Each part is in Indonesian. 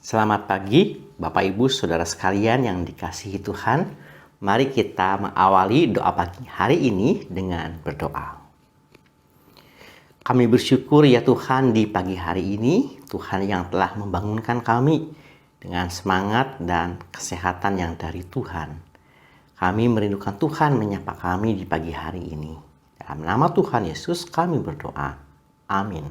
Selamat pagi, Bapak Ibu Saudara sekalian yang dikasihi Tuhan. Mari kita mengawali doa pagi hari ini dengan berdoa. Kami bersyukur ya Tuhan di pagi hari ini, Tuhan yang telah membangunkan kami dengan semangat dan kesehatan yang dari Tuhan. Kami merindukan Tuhan menyapa kami di pagi hari ini. Dalam nama Tuhan Yesus kami berdoa. Amin.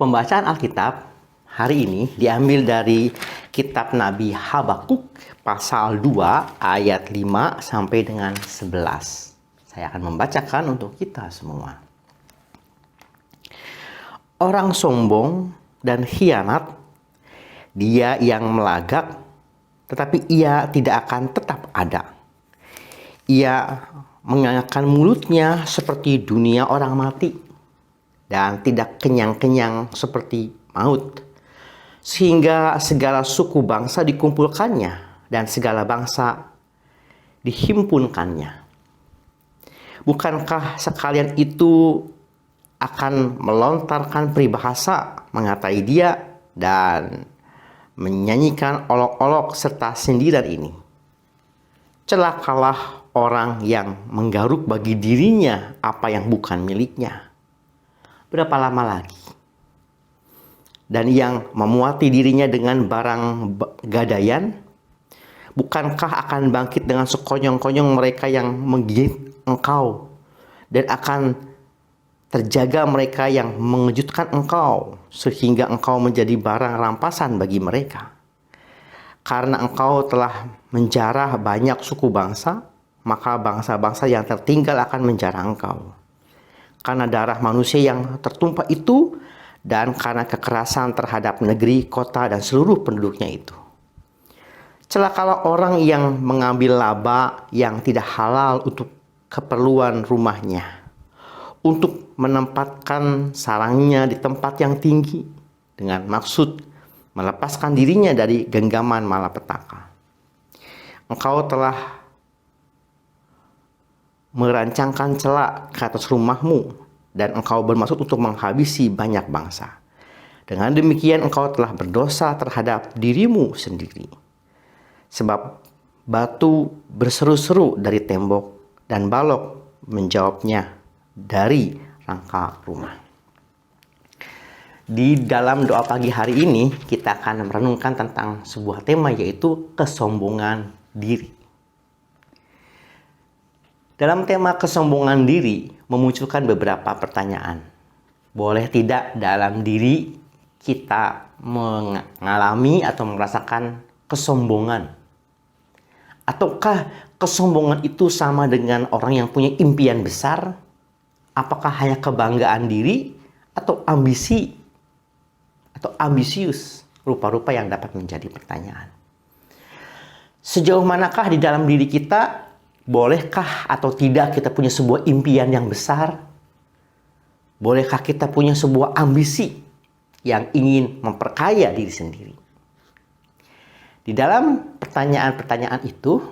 Pembacaan Alkitab hari ini diambil dari kitab Nabi Habakuk pasal 2 ayat 5 sampai dengan 11. Saya akan membacakan untuk kita semua. Orang sombong dan khianat, dia yang melagak, tetapi ia tidak akan tetap ada. Ia mengangkat mulutnya seperti dunia orang mati, dan tidak kenyang-kenyang seperti maut. Sehingga segala suku bangsa dikumpulkannya dan segala bangsa dihimpunkannya. Bukankah sekalian itu akan melontarkan peribahasa mengatai dia dan menyanyikan olok-olok serta sindiran ini? Celakalah orang yang menggaruk bagi dirinya apa yang bukan miliknya. Berapa lama lagi? Dan yang memuati dirinya dengan barang gadaian, bukankah akan bangkit dengan sekonyong-konyong mereka yang menggigit engkau, dan akan terjaga mereka yang mengejutkan engkau, sehingga engkau menjadi barang rampasan bagi mereka. Karena engkau telah menjarah banyak suku bangsa, maka bangsa-bangsa yang tertinggal akan menjarah engkau. Karena darah manusia yang tertumpah itu, dan karena kekerasan terhadap negeri, kota, dan seluruh penduduknya itu. Celakalah orang yang mengambil laba yang tidak halal untuk keperluan rumahnya, untuk menempatkan sarangnya di tempat yang tinggi, dengan maksud melepaskan dirinya dari genggaman malapetaka. Engkau telah merancangkan celak ke atas rumahmu, dan engkau bermaksud untuk menghabisi banyak bangsa. Dengan demikian engkau telah berdosa terhadap dirimu sendiri. Sebab batu berseru-seru dari tembok, dan balok menjawabnya dari rangka rumah. Di dalam doa pagi hari ini kita akan merenungkan tentang sebuah tema, yaitu kesombongan diri. Dalam tema kesombongan diri memunculkan beberapa pertanyaan. Boleh tidak dalam diri kita mengalami atau merasakan kesombongan? Ataukah kesombongan itu sama dengan orang yang punya impian besar? Apakah hanya kebanggaan diri atau ambisi atau ambisius? Rupa-rupa yang dapat menjadi pertanyaan. Sejauh manakah di dalam diri kita, bolehkah atau tidak kita punya sebuah impian yang besar? Bolehkah kita punya sebuah ambisi yang ingin memperkaya diri sendiri? Di dalam pertanyaan-pertanyaan itu,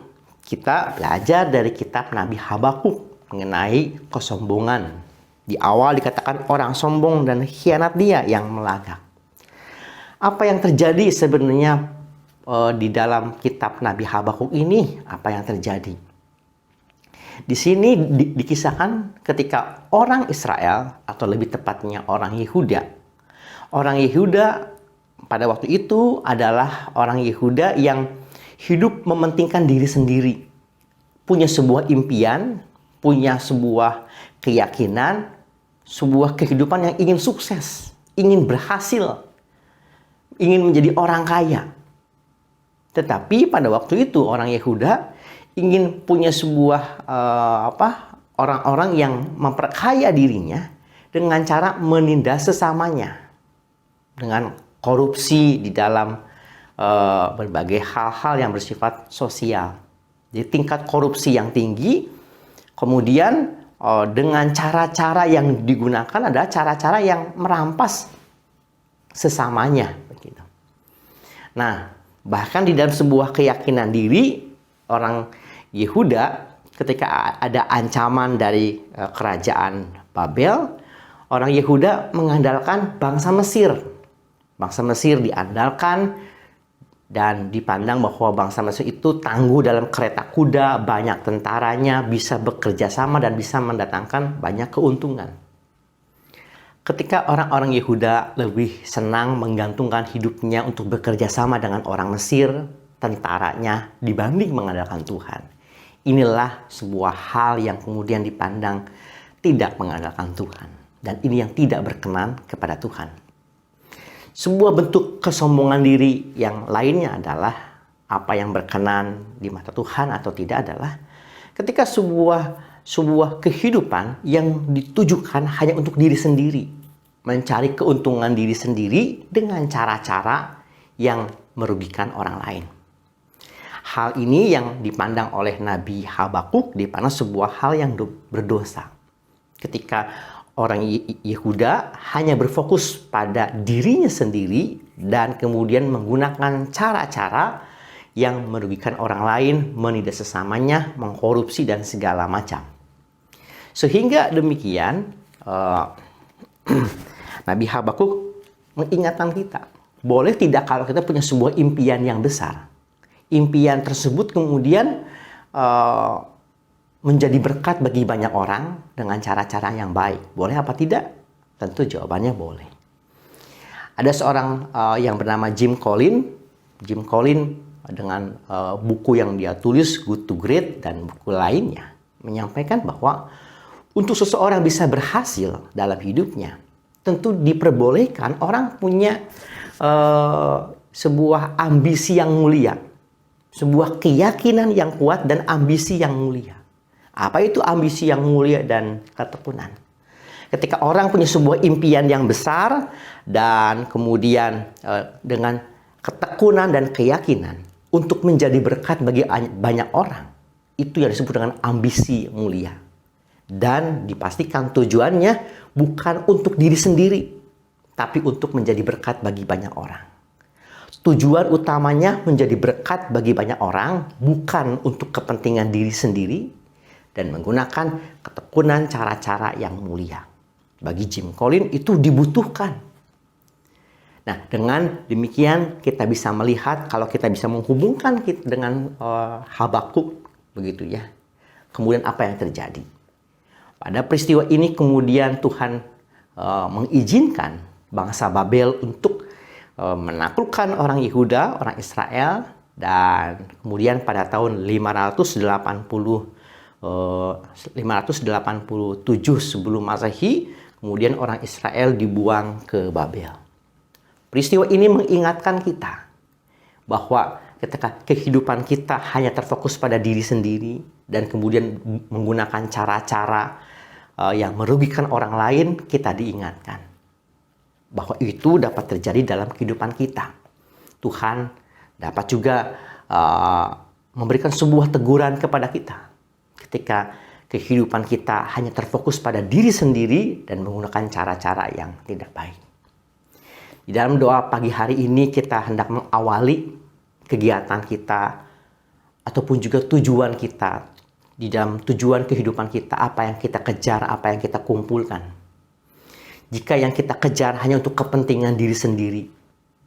kita belajar dari kitab Nabi Habakuk mengenai kesombongan. Di awal dikatakan orang sombong dan khianat dia yang melagak. Apa yang terjadi sebenarnya di dalam kitab Nabi Habakuk ini? Apa yang terjadi? Di sini dikisahkan ketika orang Israel, atau lebih tepatnya orang Yehuda. Orang Yehuda pada waktu itu adalah orang Yehuda yang hidup mementingkan diri sendiri. Punya sebuah impian, punya sebuah keyakinan, sebuah kehidupan yang ingin sukses, ingin berhasil, ingin menjadi orang kaya. Tetapi pada waktu itu orang Yehuda ingin punya sebuah orang-orang yang memperkaya dirinya dengan cara menindas sesamanya, dengan korupsi di dalam berbagai hal-hal yang bersifat sosial. Jadi tingkat korupsi yang tinggi, kemudian dengan cara-cara yang digunakan adalah cara-cara yang merampas sesamanya. Begitu. Nah, bahkan di dalam sebuah keyakinan diri, orang Yehuda ketika ada ancaman dari kerajaan Babel, orang Yehuda mengandalkan bangsa Mesir Bangsa Mesir diandalkan dan dipandang bahwa bangsa Mesir itu tangguh dalam kereta kuda, banyak tentaranya, bisa bekerja sama dan bisa mendatangkan banyak keuntungan. Ketika orang-orang Yehuda lebih senang menggantungkan hidupnya untuk bekerja sama dengan orang Mesir, tentaranya, dibanding mengandalkan Tuhan. Inilah sebuah hal yang kemudian dipandang tidak mengandalkan Tuhan. Dan ini yang tidak berkenan kepada Tuhan. Sebuah bentuk kesombongan diri yang lainnya adalah apa yang berkenan di mata Tuhan atau tidak adalah ketika sebuah kehidupan yang ditujukan hanya untuk diri sendiri, mencari keuntungan diri sendiri dengan cara-cara yang merugikan orang lain. Hal ini yang dipandang oleh Nabi Habakuk dipandang sebuah hal yang berdosa. Ketika orang Yehuda hanya berfokus pada dirinya sendiri dan kemudian menggunakan cara-cara yang merugikan orang lain, menindas sesamanya, mengkorupsi dan segala macam. Sehingga demikian Nabi Habakuk mengingatkan kita, boleh tidak kalau kita punya sebuah impian yang besar, impian tersebut kemudian menjadi berkat bagi banyak orang dengan cara-cara yang baik. Boleh apa tidak? Tentu jawabannya boleh. Ada seorang yang bernama Jim Collins. Jim Collins dengan buku yang dia tulis, Good to Great, dan buku lainnya, menyampaikan bahwa untuk seseorang bisa berhasil dalam hidupnya, tentu diperbolehkan orang punya sebuah ambisi yang mulia, sebuah keyakinan yang kuat dan ambisi yang mulia. Apa itu ambisi yang mulia dan ketekunan? Ketika orang punya sebuah impian yang besar dan kemudian dengan ketekunan dan keyakinan untuk menjadi berkat bagi banyak orang, itu yang disebut dengan ambisi mulia. Dan dipastikan tujuannya bukan untuk diri sendiri, tapi untuk menjadi berkat bagi banyak orang. Tujuan utamanya menjadi berkat bagi banyak orang, bukan untuk kepentingan diri sendiri, dan menggunakan ketekunan cara-cara yang mulia. Bagi Jim Collins itu dibutuhkan. Nah, dengan demikian kita bisa melihat, kalau kita bisa menghubungkan dengan Habakuk, begitu ya. Kemudian apa yang terjadi? Pada peristiwa ini kemudian Tuhan mengizinkan bangsa Babel untuk menaklukkan orang Yehuda, orang Israel, dan kemudian pada tahun 587 sebelum Masehi, kemudian orang Israel dibuang ke Babel. Peristiwa ini mengingatkan kita bahwa ketika kehidupan kita hanya terfokus pada diri sendiri dan kemudian menggunakan cara-cara yang merugikan orang lain, kita diingatkan bahwa itu dapat terjadi dalam kehidupan kita. Tuhan dapat juga memberikan sebuah teguran kepada kita ketika kehidupan kita hanya terfokus pada diri sendiri dan menggunakan cara-cara yang tidak baik. Di dalam doa pagi hari ini kita hendak mengawali kegiatan kita ataupun juga tujuan kita. Di dalam tujuan kehidupan kita, apa yang kita kejar, apa yang kita kumpulkan. Jika yang kita kejar hanya untuk kepentingan diri sendiri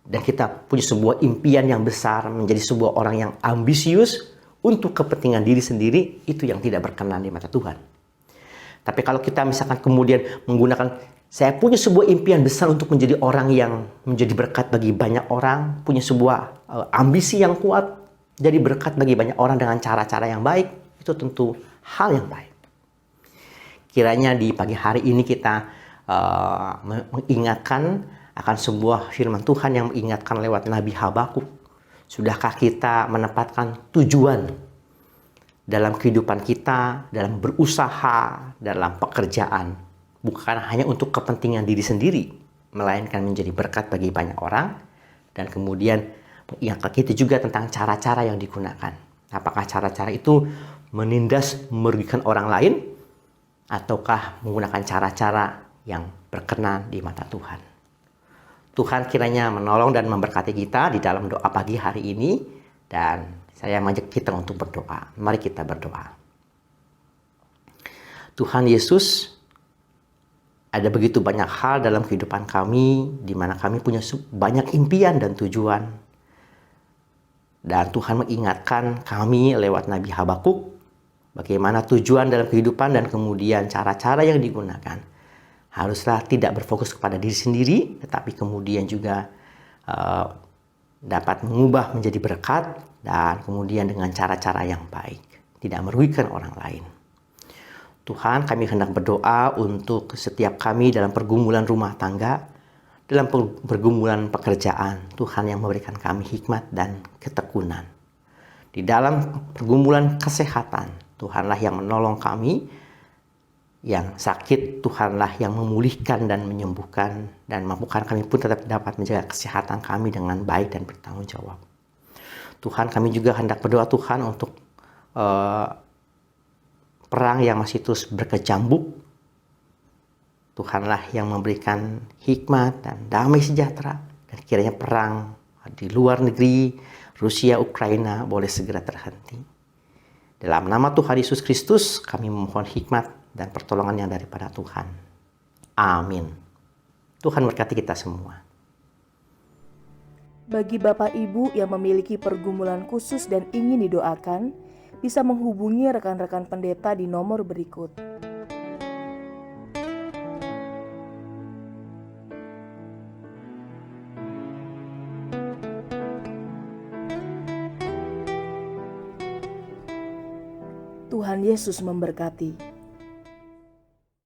dan kita punya sebuah impian yang besar, menjadi sebuah orang yang ambisius untuk kepentingan diri sendiri, itu yang tidak berkenan di mata Tuhan. Tapi kalau kita misalkan kemudian menggunakan, saya punya sebuah impian besar untuk menjadi orang yang menjadi berkat bagi banyak orang, punya sebuah ambisi yang kuat, jadi berkat bagi banyak orang dengan cara-cara yang baik, itu tentu hal yang baik. Kiranya di pagi hari ini kita mengingatkan akan sebuah firman Tuhan yang mengingatkan lewat Nabi Habakuk. Sudahkah kita menempatkan tujuan dalam kehidupan kita, dalam berusaha, dalam pekerjaan, bukan hanya untuk kepentingan diri sendiri, melainkan menjadi berkat bagi banyak orang, dan kemudian mengingatkan kita juga tentang cara-cara yang digunakan. Apakah cara-cara itu menindas, merugikan orang lain, ataukah menggunakan cara-cara yang berkenan di mata Tuhan. Tuhan kiranya menolong dan memberkati kita di dalam doa pagi hari ini. Dan saya mengajak kita untuk berdoa. Mari kita berdoa. Tuhan Yesus, Ada begitu banyak hal dalam kehidupan kami, di mana kami punya banyak impian dan tujuan. Dan Tuhan mengingatkan kami lewat Nabi Habakuk, bagaimana tujuan dalam kehidupan dan kemudian cara-cara yang digunakan. Haruslah tidak berfokus kepada diri sendiri, tetapi kemudian juga dapat mengubah menjadi berkat dan kemudian dengan cara-cara yang baik, tidak merugikan orang lain. Tuhan, kami hendak berdoa untuk setiap kami dalam pergumulan rumah tangga, dalam pergumulan pekerjaan. Tuhan yang memberikan kami hikmat dan ketekunan. Di dalam pergumulan kesehatan, Tuhanlah yang menolong kami. Yang sakit, Tuhanlah yang memulihkan dan menyembuhkan, dan mampukan kami pun tetap dapat menjaga kesehatan kami dengan baik dan bertanggung jawab. Tuhan, kami juga hendak berdoa Tuhan untuk perang yang masih terus berkecambuk. Tuhanlah yang memberikan hikmat dan damai sejahtera, dan kiranya perang di luar negeri, Rusia, Ukraina boleh segera terhenti. Dalam nama Tuhan Yesus Kristus, kami memohon hikmat dan pertolongan yang daripada Tuhan. Amin. Tuhan berkati kita semua. Bagi Bapak Ibu yang memiliki pergumulan khusus dan ingin didoakan, bisa menghubungi rekan-rekan pendeta di nomor berikut. Tuhan Yesus memberkati.